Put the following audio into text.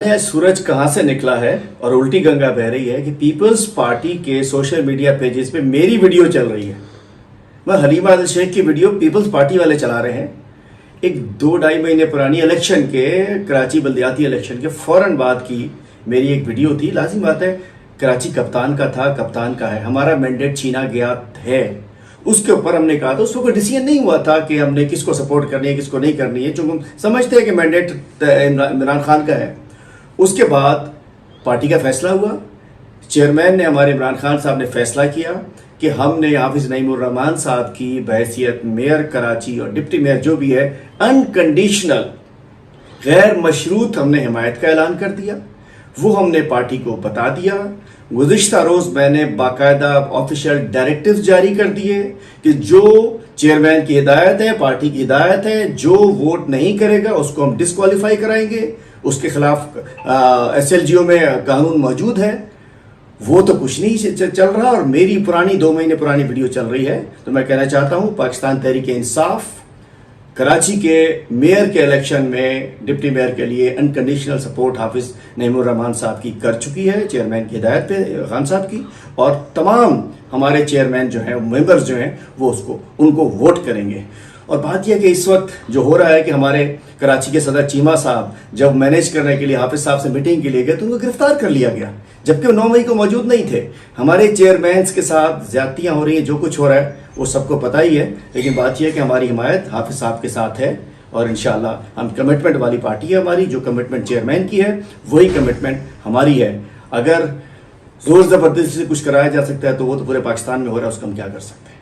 सूरज कहां से निकला है और उल्टी गंगा बह रही है कि पीपल्स पार्टी के सोशल मीडिया पेजेस पे मेरी वीडियो चल रही है। मैं हलीमा आदिल शेख की वीडियो पीपल्स पार्टी वाले चला रहे हैं। एक 2-2.5 महीने पुरानी इलेक्शन के, कराची बल्दियाती इलेक्शन के फौरन बाद की मेरी एक वीडियो थी। लाजिम बात है, कराची कप्तान का था, कप्तान का है, हमारा मैंडेट छीना गया है। उसके ऊपर हमने कहा था, उसको कोई डिसीजन नहीं हुआ था कि हमने किसको सपोर्ट करनी है किसको नहीं करनी है, चूंकि हम समझते हैं कि मैंडेट इमरान खान का है। उसके बाद पार्टी का फैसला हुआ, चेयरमैन ने, हमारे इमरान खान साहब ने फैसला किया कि हमने हाफिज नईमुर रहमान साहब की बहैसियत मेयर कराची और डिप्टी मेयर जो भी है, अनकंडीशनल गैर मशरूत हमने हिमायत का ऐलान कर दिया। वो हमने पार्टी को बता दिया। गुज़िश्ता रोज मैंने बाकायदा ऑफिशियल डायरेक्टिव्स जारी कर दिए कि जो चेयरमैन की हिदायत है, पार्टी की हिदायत है, जो वोट नहीं करेगा उसको हम डिस्क्वालीफाई कराएंगे। उसके खिलाफ SLGO में कानून मौजूद है। वो तो कुछ नहीं चल रहा और मेरी पुरानी 2 महीने पुरानी वीडियो चल रही है। तो मैं कहना चाहता हूं, पाकिस्तान तहरीक इंसाफ कराची के मेयर के इलेक्शन में डिप्टी मेयर के लिए अनकंडीशनल सपोर्ट हाफिज नईमुर रहमान साहब की कर चुकी है, चेयरमैन की हिदायत पे खान साहब की, और तमाम हमारे चेयरमैन जो हैं, मेंबर्स जो हैं, वो उनको वोट करेंगे। और बात यह कि इस वक्त जो हो रहा है कि हमारे कराची के सदर चीमा साहब जब मैनेज करने के लिए हाफिज साहब से मीटिंग के लिए गए तो उनको गिरफ्तार कर लिया गया, जबकि वो 9 मई को मौजूद नहीं थे। हमारे चेयरमैन्स के साथ ज्यादतियां हो रही हैं, जो कुछ हो रहा है वो सबको पता ही है। लेकिन बात यह है कि हमारी हिमायत हाफिज साहब के साथ है और इंशाअल्लाह हम कमिटमेंट वाली पार्टी है हमारी। जो कमिटमेंट चेयरमैन की है वही कमिटमेंट हमारी है। अगर जोर जबरदस्ती से कुछ कराया जा सकता है तो वो तो पूरे पाकिस्तान में हो रहा है, उसका हम क्या कर सकते हैं।